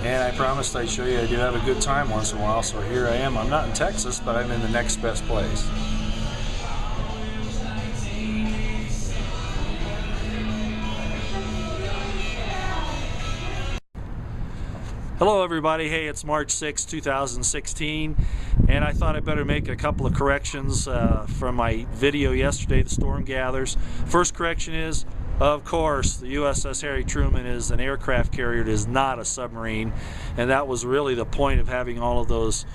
and I promised I'd show you I do have a good time once in a while, so here I am. I'm not in Texas, but I'm in the next best place. Hello everybody, hey, it's March 6, 2016, and I thought I'd better make a couple of corrections from my video yesterday, The Storm Gathers. First correction is, of course, the USS Harry Truman is an aircraft carrier. It is not a submarine, and that was really the point of having all of those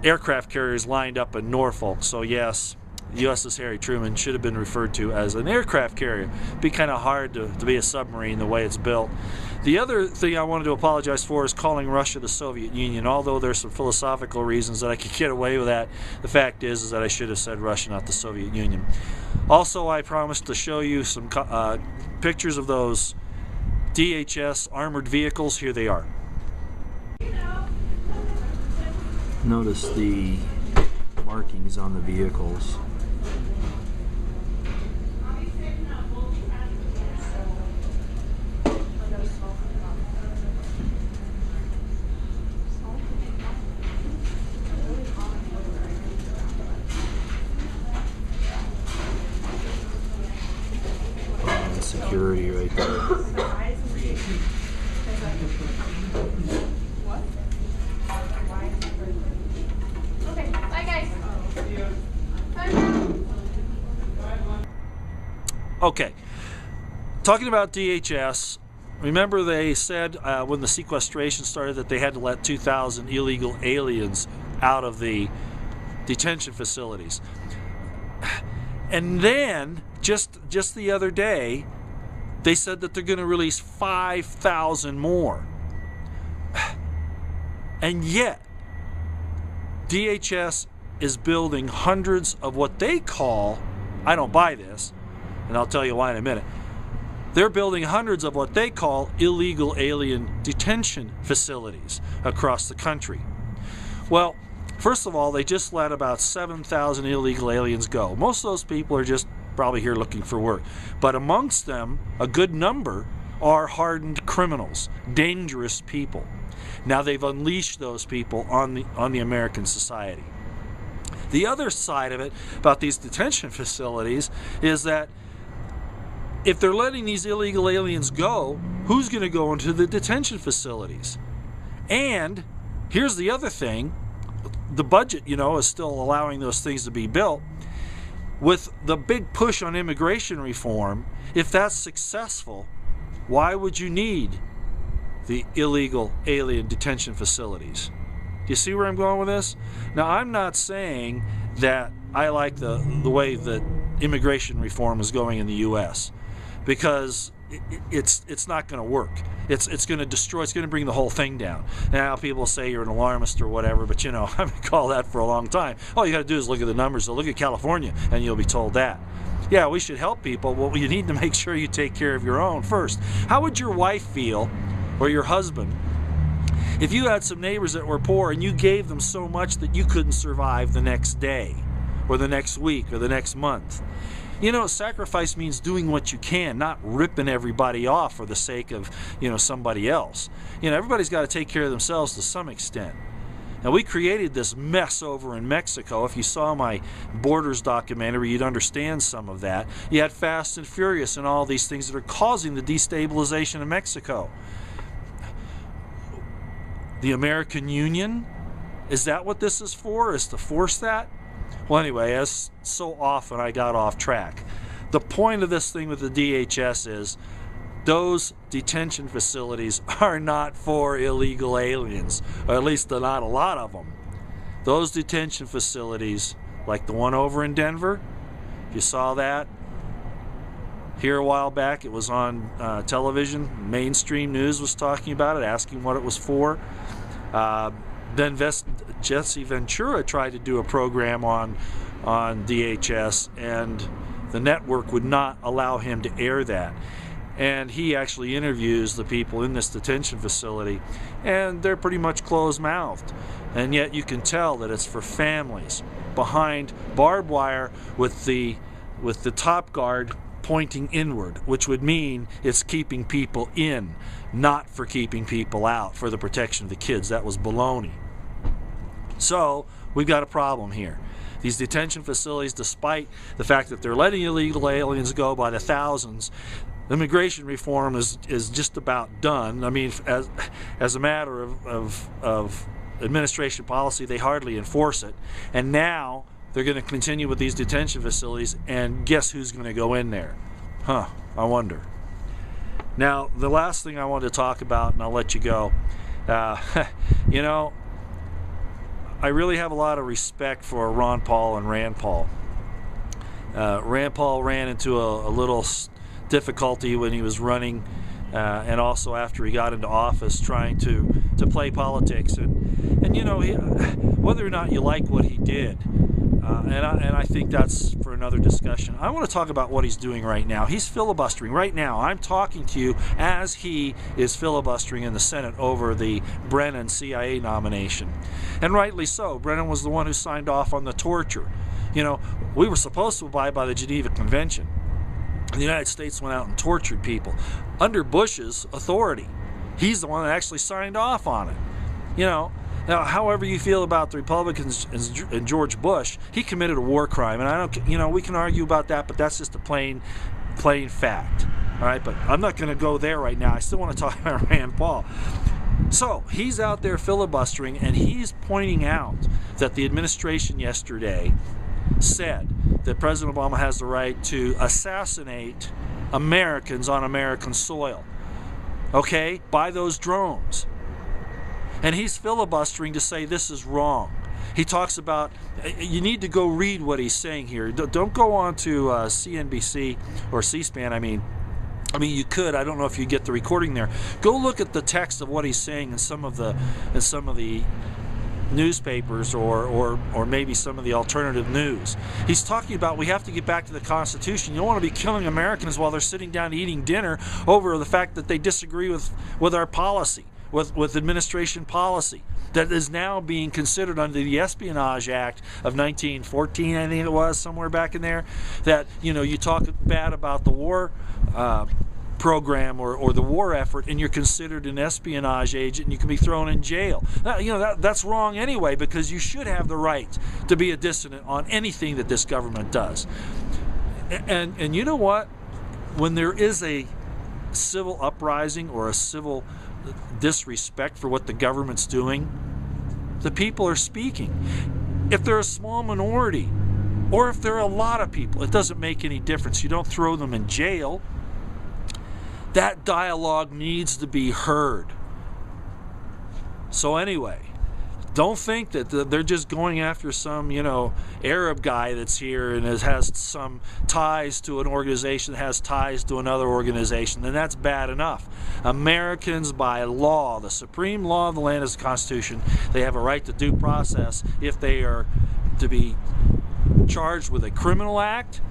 aircraft carriers lined up in Norfolk. So yes, the USS Harry Truman should have been referred to as an aircraft carrier. It'd be kind of hard to be a submarine the way it's built. The other thing I wanted to apologize for is calling Russia the Soviet Union. Although there's some philosophical reasons that I could get away with that, the fact is that I should have said Russia, not the Soviet Union. Also, I promised to show you some pictures of those DHS armored vehicles. Here they are. Notice the markings on the vehicles. Security right there. Okay, bye guys. Okay, talking about DHS, remember they said when the sequestration started that they had to let 2,000 illegal aliens out of the detention facilities. And then, just the other day, they said that they're going to release 5,000 more. And yet, DHS is building hundreds of what they call, I don't buy this, and I'll tell you why in a minute, they're building hundreds of what they call illegal alien detention facilities across the country. Well, first of all, they just let about 7,000 illegal aliens go. Most of those people are just probably here looking for work. But amongst them, a good number are hardened criminals, dangerous people. Now they've unleashed those people on the American society. The other side of it about these detention facilities is that if they're letting these illegal aliens go, who's going to go into the detention facilities? And here's the other thing. The budget, is still allowing those things to be built. With the big push on immigration reform, if that's successful, why would you need the illegal alien detention facilities? Do you see where I'm going with this? Now, I'm not saying that I like the way that immigration reform is going in the U.S., because it's not going to work. It's going to destroy, it's going to bring the whole thing down. Now, people say you're an alarmist or whatever, but I've been called that for a long time. All you got to do is look at the numbers. So look at California, and you'll be told that. Yeah, we should help people. Well, you need to make sure you take care of your own first. How would your wife feel, or your husband, if you had some neighbors that were poor and you gave them so much that you couldn't survive the next day, or the next week, or the next month? Sacrifice means doing what you can, not ripping everybody off for the sake of, somebody else. Everybody's got to take care of themselves to some extent. Now, we created this mess over in Mexico. If you saw my Borders documentary, you'd understand some of that. You had Fast and Furious and all these things that are causing the destabilization of Mexico. The American Union, is that what this is for? Is to force that? Well, anyway, as so often I got off track. The point of this thing with the DHS is those detention facilities are not for illegal aliens, or at least not a lot of them. Those detention facilities, like the one over in Denver, if you saw that here a while back, it was on television. Mainstream news was talking about it, asking what it was for. Then Jesse Ventura tried to do a program on DHS, and the network would not allow him to air that. And he actually interviews the people in this detention facility, and they're pretty much closed-mouthed. And yet you can tell that it's for families behind barbed wire with the top guard pointing inward, which would mean it's keeping people in, not for keeping people out for the protection of the kids. That was baloney. So we've got a problem here. These detention facilities, despite the fact that they're letting illegal aliens go by the thousands, immigration reform is just about done. I mean, as a matter of administration policy, they hardly enforce it. And now they're going to continue with these detention facilities, and guess who's going to go in there? I wonder. Now, the last thing I want to talk about, and I'll let you go, you know, I really have a lot of respect for Ron Paul and Rand Paul. Rand Paul ran into a little difficulty when he was running, and also after he got into office, trying to play politics. And you know, whether or not you like what he did, and I think that's for another discussion. I want to talk about what he's doing right now. He's filibustering right now. I'm talking to you as he is filibustering in the Senate over the Brennan CIA nomination. And rightly so. Brennan was the one who signed off on the torture. You know, we were supposed to abide by the Geneva Convention. The United States went out and tortured people under Bush's authority. He's the one that actually signed off on it. You know, now, however you feel about the Republicans and George Bush, he committed a war crime, and I don't, you know, we can argue about that, but that's just a plain fact. All right, but I'm not going to go there right now. I still want to talk about Rand Paul. So he's out there filibustering, and he's pointing out that the administration yesterday said that President Obama has the right to assassinate Americans on American soil, okay, by those drones. And he's filibustering to say this is wrong. He talks about, you need to go read what he's saying here. Don't go on to CNBC or C-SPAN, I mean, you could. I don't know if you get the recording there. Go look at the text of what he's saying in some of the newspapers or maybe some of the alternative news. He's talking about we have to get back to the Constitution. You don't want to be killing Americans while they're sitting down eating dinner over the fact that they disagree with our policy, with administration policy that is now being considered under the Espionage Act of 1914, I think it was, somewhere back in there, that, you know, you talk bad about the war program or the war effort, and you're considered an espionage agent, and you can be thrown in jail. You know, that's wrong anyway, because you should have the right to be a dissident on anything that this government does. And you know what? When there is a civil uprising or a civil disrespect for what the government's doing, the people are speaking. If they're a small minority, or if there are a lot of people, it doesn't make any difference. You don't throw them in jail. That dialogue needs to be heard. So anyway, don't think that they're just going after some, you know, Arab guy that's here and has some ties to an organization that has ties to another organization. Then that's bad enough. Americans, by law, the supreme law of the land is the Constitution. They have a right to due process if they are to be charged with a criminal act.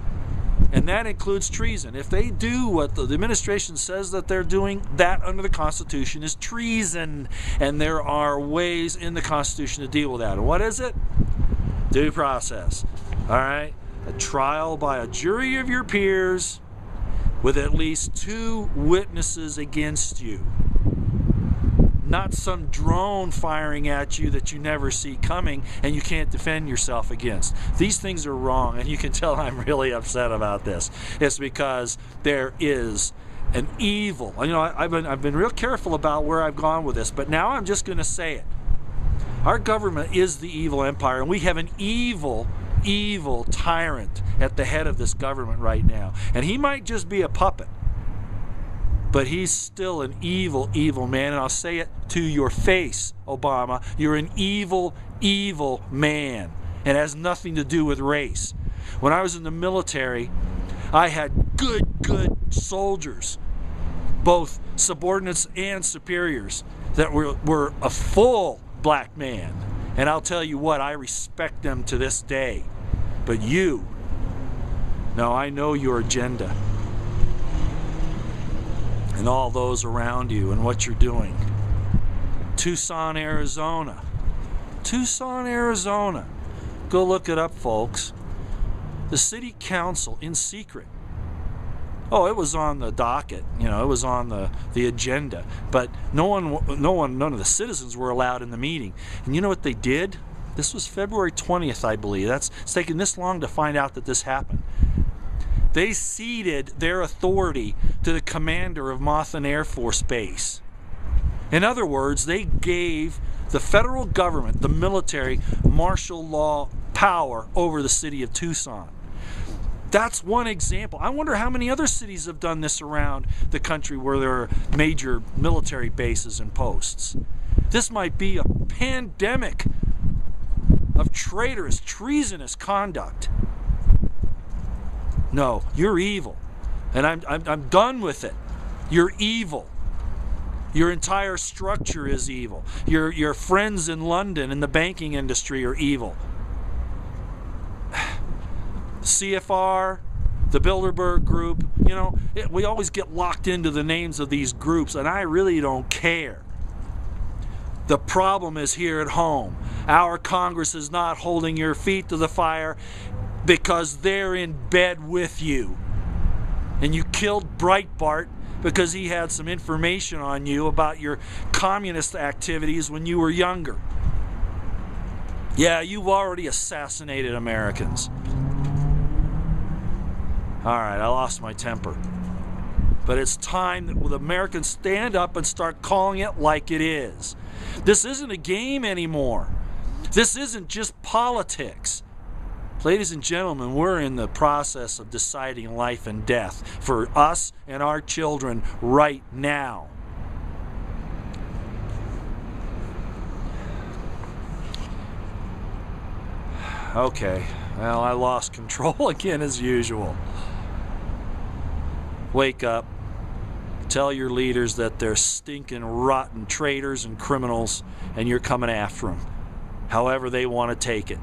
And that includes treason. If they do what the administration says that they're doing, that under the Constitution is treason. And there are ways in the Constitution to deal with that. And what is it? Due process. All right? A trial by a jury of your peers with at least 2 witnesses against you. Not some drone firing at you that you never see coming and you can't defend yourself against. These things are wrong, and you can tell I'm really upset about this. It's because there is an evil. You know, I've been real careful about where I've gone with this, but now I'm just going to say it. Our government is the evil empire, and we have an evil tyrant at the head of this government right now. And he might just be a puppet, but he's still an evil man, and I'll say it to your face, Obama. You're an evil man, and it has nothing to do with race. When I was in the military, I had good soldiers, both subordinates and superiors, that were a full black man. And I'll tell you what, I respect them to this day. But you, no, I know your agenda. And all those around you and what you're doing. Tucson, Arizona. Go look it up, folks. The city council, in secret, Oh, it was on the docket. It was on the agenda. But none of the citizens were allowed in the meeting. And you know what they did? This was February 20th, I believe. It's taken this long to find out that this happened. They ceded their authority to the commander of Mothan Air Force Base. In other words, they gave the federal government, the military, martial law power over the city of Tucson. That's one example. I wonder how many other cities have done this around the country where there are major military bases and posts. This might be a pandemic of traitorous, treasonous conduct. No, you're evil. And I'm done with it. You're evil. Your entire structure is evil. Your friends in London in the banking industry are evil. CFR, the Bilderberg Group, we always get locked into the names of these groups, and I really don't care. The problem is here at home. Our Congress is not holding your feet to the fire because they're in bed with you. And you killed Breitbart because he had some information on you about your communist activities when you were younger. Yeah, you've already assassinated Americans. All right, I lost my temper. But it's time that the Americans stand up and start calling it like it is. This isn't a game anymore. This isn't just politics. Ladies and gentlemen, we're in the process of deciding life and death for us and our children right now. Okay, well, I lost control again as usual. Wake up. Tell your leaders that they're stinking, rotten traitors and criminals, and you're coming after them, however they want to take it.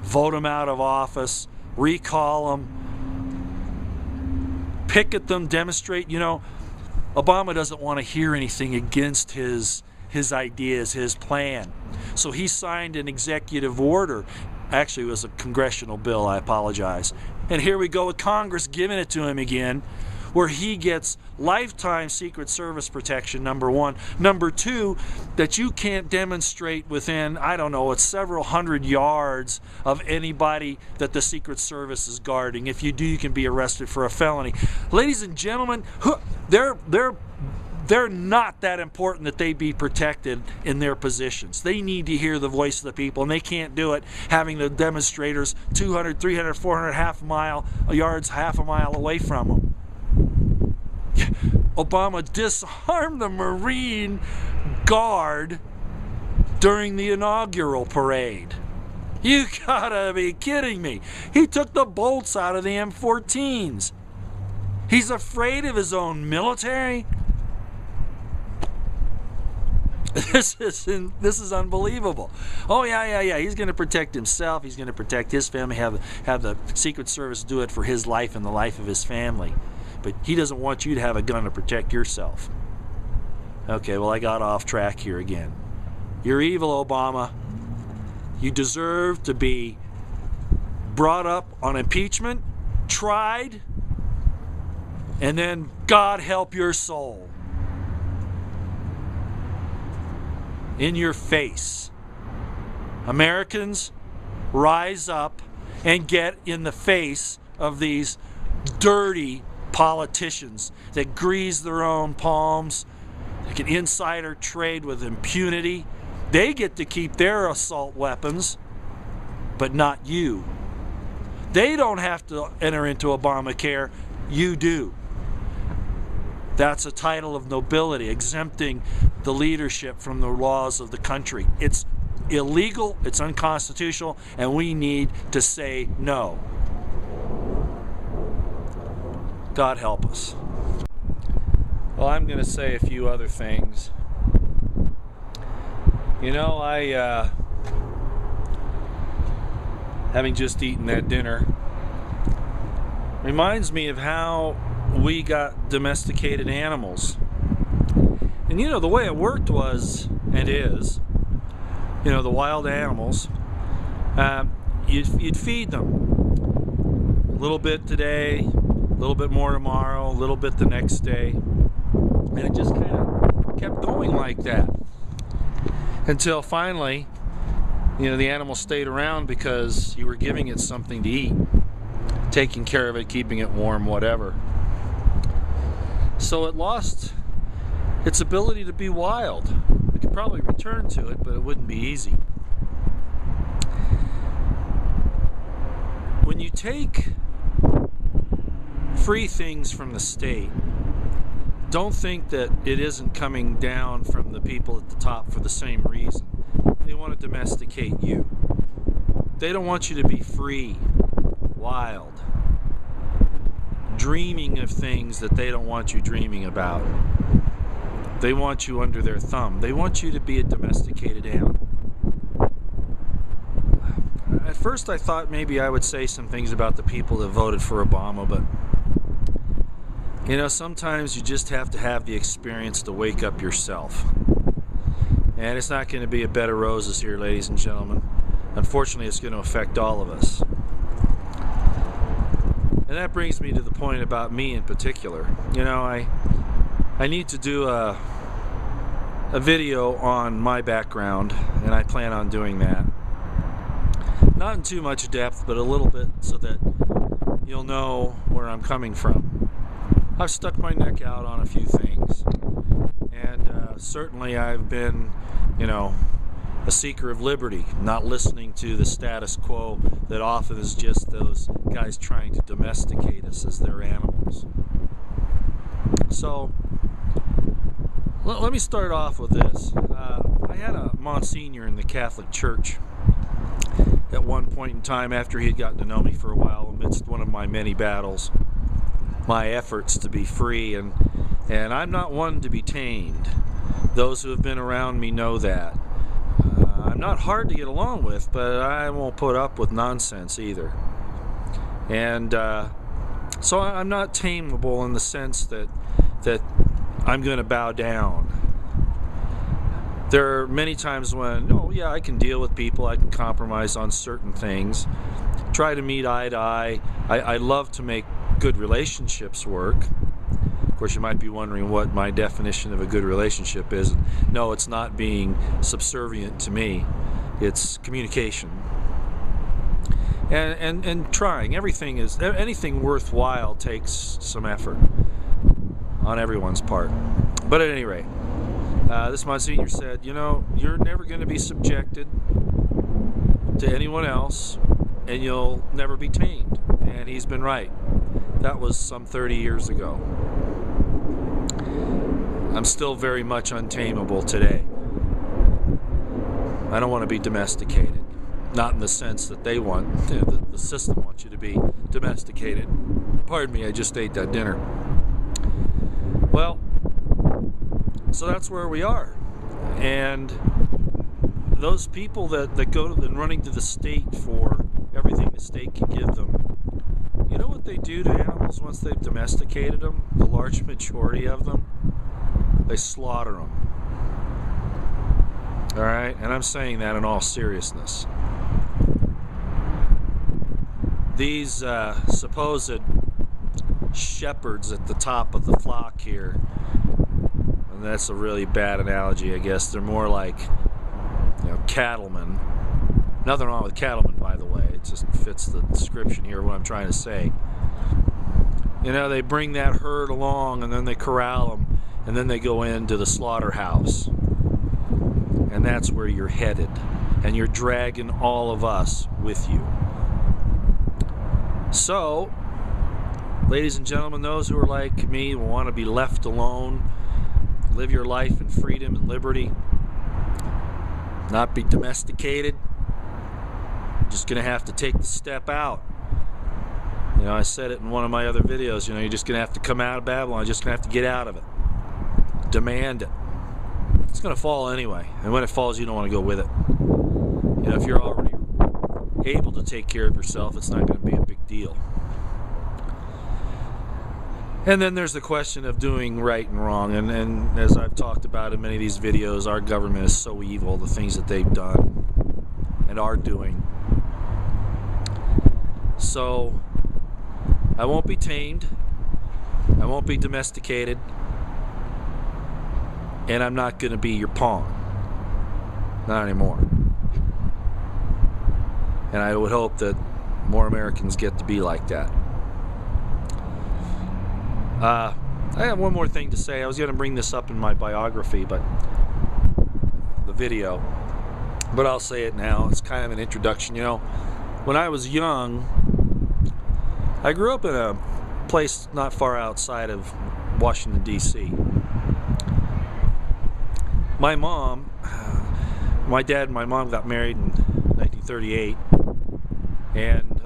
Vote them out of office, recall them, picket them, demonstrate. Obama doesn't want to hear anything against his ideas, his plan. So he signed an executive order. Actually, it was a congressional bill, I apologize. And here we go with Congress giving it to him again, where he gets lifetime Secret Service protection, number one. Number two, that you can't demonstrate within, it's several hundred yards of anybody that the Secret Service is guarding. If you do, you can be arrested for a felony. Ladies and gentlemen, they're not that important that they be protected in their positions. They need to hear the voice of the people, and they can't do it having the demonstrators 200, 300, 400 half a mile away from them. Obama disarmed the Marine Guard during the inaugural parade. You gotta be kidding me. He took the bolts out of the M14s. He's afraid of his own military? This is unbelievable. Oh yeah. He's going to protect himself. He's going to protect his family. Have the Secret Service do it for his life and the life of his family. But he doesn't want you to have a gun to protect yourself. Okay, well, I got off track here again. You're evil, Obama. You deserve to be brought up on impeachment, tried, and then God help your soul. In your face. Americans, rise up and get in the face of these dirty politicians that grease their own palms. They can insider trade with impunity. They get to keep their assault weapons, but not you. They don't have to enter into Obamacare. You do. That's a title of nobility, exempting the leadership from the laws of the country. It's illegal, it's unconstitutional, and we need to say no. God help us. Well, I'm going to say a few other things. Having just eaten that dinner, reminds me of how we got domesticated animals. And the way it worked was, and is, the wild animals, you'd feed them a little bit today, a little bit more tomorrow, a little bit the next day. And it just kind of kept going like that. Until finally, the animal stayed around because you were giving it something to eat, taking care of it, keeping it warm, whatever. So it lost its ability to be wild. We could probably return to it, but it wouldn't be easy. When you take free things from the state, don't think that it isn't coming down from the people at the top for the same reason. They want to domesticate you. They don't want you to be free, wild, dreaming of things that they don't want you dreaming about. They want you under their thumb. They want you to be a domesticated animal. At first I thought maybe I would say some things about the people that voted for Obama, but sometimes you just have to have the experience to wake up yourself. And it's not going to be a bed of roses here, ladies and gentlemen. Unfortunately, it's going to affect all of us. And that brings me to the point about me in particular. I need to do a video on my background, and I plan on doing that. Not in too much depth, but a little bit so that you'll know where I'm coming from. I've stuck my neck out on a few things, and certainly I've been, a seeker of liberty, not listening to the status quo that often is just those guys trying to domesticate us as their animals. So, let me start off with this. I had a Monsignor in the Catholic Church at one point in time after he had gotten to know me for a while amidst one of my many battles, my efforts to be free, and I'm not one to be tamed. Those who have been around me know that. I'm not hard to get along with, but I won't put up with nonsense either. And so I'm not tameable in the sense that I'm going to bow down. There are many times when, I can deal with people, I can compromise on certain things, try to meet eye to eye. I love to make good relationships work. Of course, you might be wondering what my definition of a good relationship is. No, it's not being subservient to me. It's communication. And trying. Anything worthwhile takes some effort on everyone's part. But at any rate, this Monsignor said, you're never going to be subjected to anyone else, and you'll never be tamed. And he's been right. That was some 30 years ago. I'm still very much untamable today. I don't want to be domesticated. Not in the sense that they want, the system wants you to be domesticated. Pardon me, I just ate that dinner. Well, so that's where we are. And those people that go and running to the state for everything the state can give them, you know what they do to animals once they've domesticated them? The large majority of them? They slaughter them. Alright? And I'm saying that in all seriousness. These supposed shepherds at the top of the flock here, and that's a really bad analogy, I guess. They're more like, cattlemen. Nothing wrong with cattlemen, by the way. It just fits the description here, what I'm trying to say. They bring that herd along, and then they corral them, and then they go into the slaughterhouse. And that's where you're headed. And you're dragging all of us with you. So, ladies and gentlemen, those who are like me, will want to be left alone, live your life in freedom and liberty, not be domesticated, you're just going to have to take the step out. I said it in one of my other videos, you're just going to have to come out of Babylon, you're just going to have to get out of it. Demand it. It's going to fall anyway, and when it falls, you don't want to go with it. If you're already able to take care of yourself, it's not going to be a big deal. And then there's the question of doing right and wrong, and as I've talked about in many of these videos, our government is so evil, the things that they've done and are doing. So I won't be tamed. I won't be domesticated, and I'm not going to be your pawn. Not anymore. And I would hope that more Americans get to be like that. I have one more thing to say. I was going to bring this up in my biography, but the video. But I'll say it now. It's kind of an introduction. You know, when I was young, I grew up in a place not far outside of Washington, D.C. My dad and my mom got married in 1938, and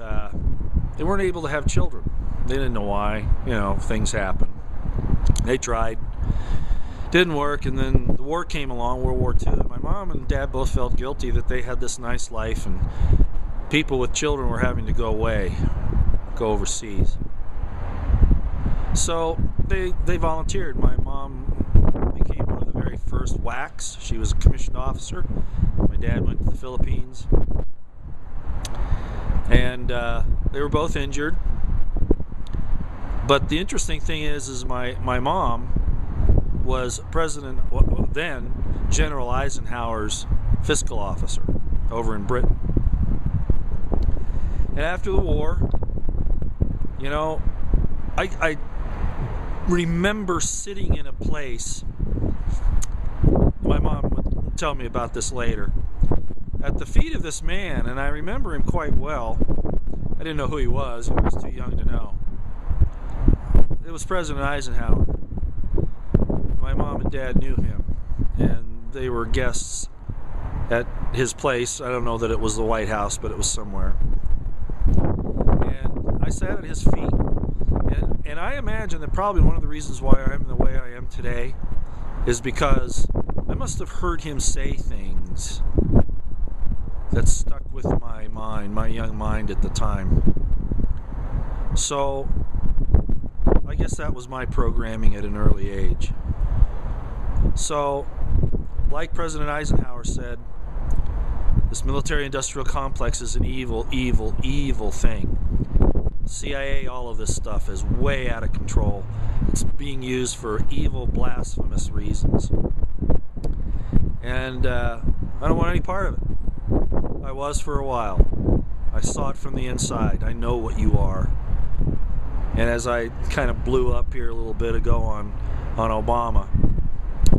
they weren't able to have children. They didn't know why. You know, things happen. They tried. Didn't work, and then the war came along, World War II, and my mom and dad both felt guilty that they had this nice life, and people with children were having to go away, go overseas. So they volunteered. My mom became one of the very first WACs. She was a commissioned officer. My dad went to the Philippines, and they were both injured. But the interesting thing is my mom was then General Eisenhower's fiscal officer over in Britain. And after the war, you know, I remember sitting in a place, my mom would tell me about this later, at the feet of this man, and I remember him quite well. I didn't know who he was. I was too young to know. It was President Eisenhower. My mom and dad knew him, and they were guests at his place. I don't know that it was the White House, but it was somewhere. And I sat at his feet, and I imagine that probably one of the reasons why I'm the way I am today is because I must have heard him say things that stuck with my mind, my young mind at the time. So I guess that was my programming at an early age. So, like President Eisenhower said, this military-industrial complex is an evil, evil, evil thing. CIA, all of this stuff is way out of control. It's being used for evil, blasphemous reasons. And I don't want any part of it. I was for a while. I saw it from the inside. I know what you are. And as I kind of blew up here a little bit ago on Obama,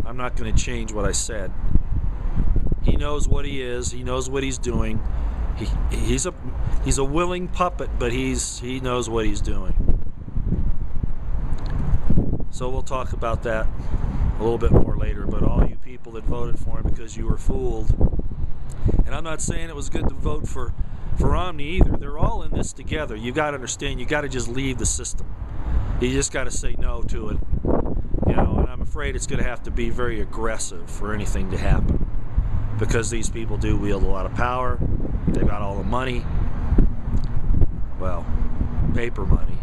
I'm not going to change what I said. He knows what he is. He knows what he's doing. He's a willing puppet, but he knows what he's doing. So we'll talk about that a little bit more later. But all you people that voted for him because you were fooled, and I'm not saying it was good to vote for Romney either. They're all in this together. You got to understand. You got to just leave the system. You just got to say no to it. You know, and I'm afraid it's going to have to be very aggressive for anything to happen, because these people do wield a lot of power. They've got all the money. Well, paper money.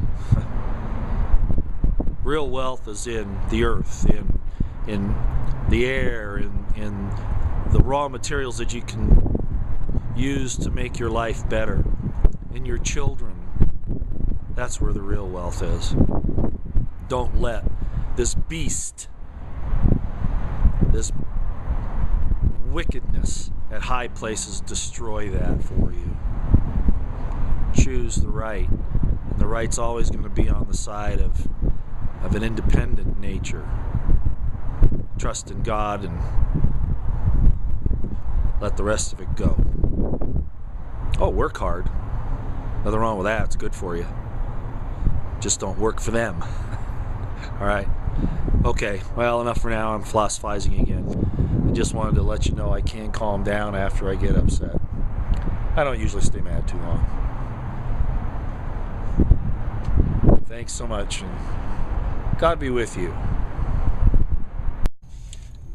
Real wealth is in the earth, in the air, in the raw materials that you can use to make your life better, in your children. That's where the real wealth is. Don't let this beast, this wickedness at high places destroy that for you. Choose the right, and the right's always going to be on the side of an independent nature. Trust in God and let the rest of it go. Oh, work hard. Nothing wrong with that. It's good for you. Just don't work for them. All right. Okay. Well, enough for now. I'm philosophizing again. I just wanted to let you know I can calm down after I get upset. I don't usually stay mad too long. Thanks so much, and God be with you.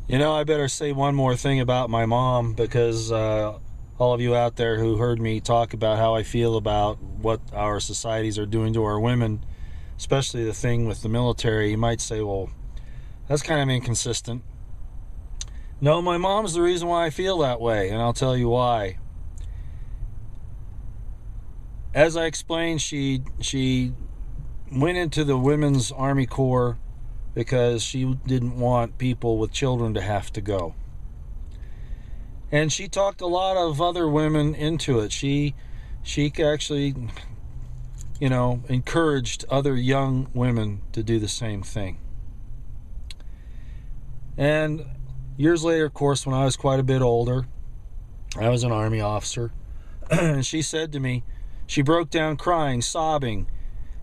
You know, I better say one more thing about my mom, because all of you out there who heard me talk about how I feel about what our societies are doing to our women, especially the thing with the military, you might say, well, that's kind of inconsistent. No, my mom's the reason why I feel that way, and I'll tell you why. As I explained, she went into the Women's Army Corps because she didn't want people with children to have to go. And she talked a lot of other women into it. She actually, encouraged other young women to do the same thing. And years later, of course, when I was quite a bit older, I was an Army officer, and she said to me, she broke down crying, sobbing,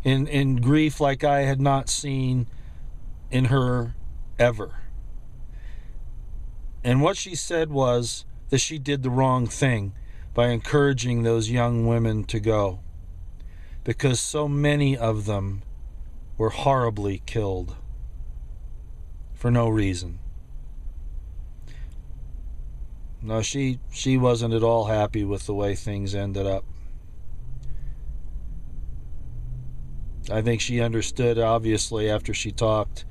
in grief like I had not seen in her ever. And what she said was that she did the wrong thing by encouraging those young women to go, because so many of them were horribly killed for no reason. No, she wasn't at all happy with the way things ended up. I think she understood, obviously, after she talked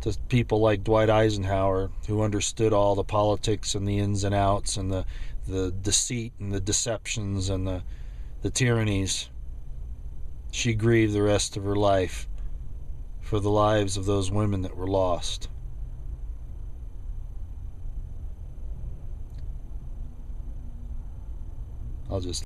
to people like Dwight Eisenhower, who understood all the politics and the ins and outs and the deceit and the deceptions and the tyrannies. She grieved the rest of her life for the lives of those women that were lost. I'll just